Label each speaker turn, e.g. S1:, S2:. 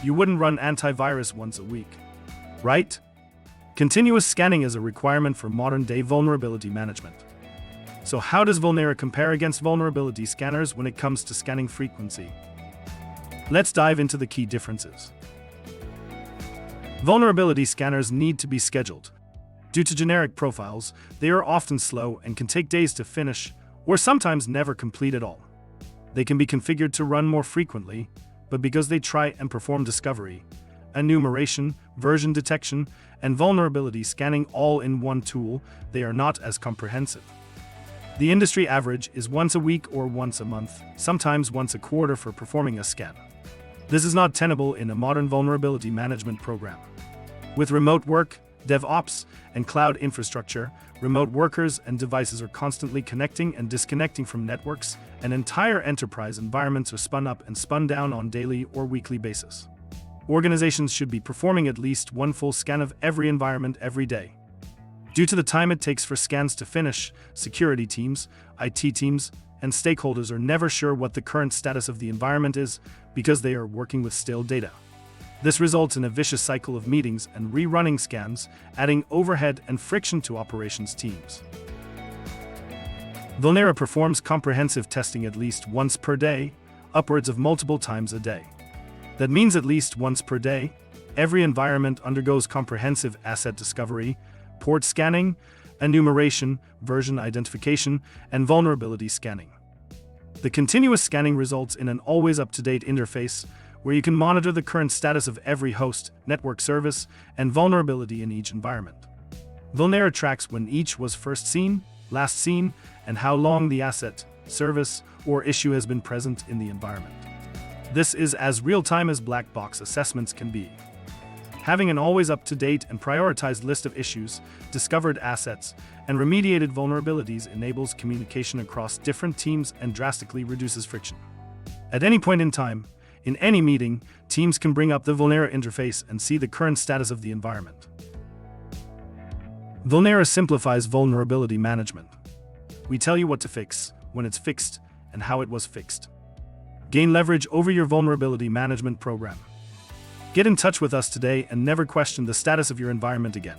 S1: You wouldn't run antivirus once a week, right? Continuous scanning is a requirement for modern-day vulnerability management. So how does Vulnera compare against vulnerability scanners when it comes to scanning frequency? Let's dive into the key differences. Vulnerability scanners need to be scheduled. Due to generic profiles, they are often slow and can take days to finish, or sometimes never complete at all. They can be configured to run more frequently, but because they try and perform discovery, enumeration, version detection, and vulnerability scanning all in one tool, they are not as comprehensive. The industry average is once a week or once a month, sometimes once a quarter for performing a scan. This is not tenable in a modern vulnerability management program. With remote work, DevOps, and cloud infrastructure, remote workers and devices are constantly connecting and disconnecting from networks, and entire enterprise environments are spun up and spun down on daily or weekly basis. Organizations should be performing at least one full scan of every environment every day. Due to the time it takes for scans to finish, security teams, IT teams, and stakeholders are never sure what the current status of the environment is because they are working with stale data. This results in a vicious cycle of meetings and rerunning scans, adding overhead and friction to operations teams. Vulnera performs comprehensive testing at least once per day, upwards of multiple times a day. That means at least once per day, every environment undergoes comprehensive asset discovery, port scanning, enumeration, version identification, and vulnerability scanning. The continuous scanning results in an always up-to-date interface where you can monitor the current status of every host, network service, and vulnerability in each environment. Vulnera tracks when each was first seen, last seen, and how long the asset, service, or issue has been present in the environment. This is as real-time as black box assessments can be. Having an always up-to-date and prioritized list of issues, discovered assets, and remediated vulnerabilities enables communication across different teams and drastically reduces friction. At any point in time, in any meeting, teams can bring up the Vulnera interface and see the current status of the environment. Vulnera simplifies vulnerability management. We tell you what to fix, when it's fixed, and how it was fixed. Gain leverage over your vulnerability management program. Get in touch with us today and never question the status of your environment again.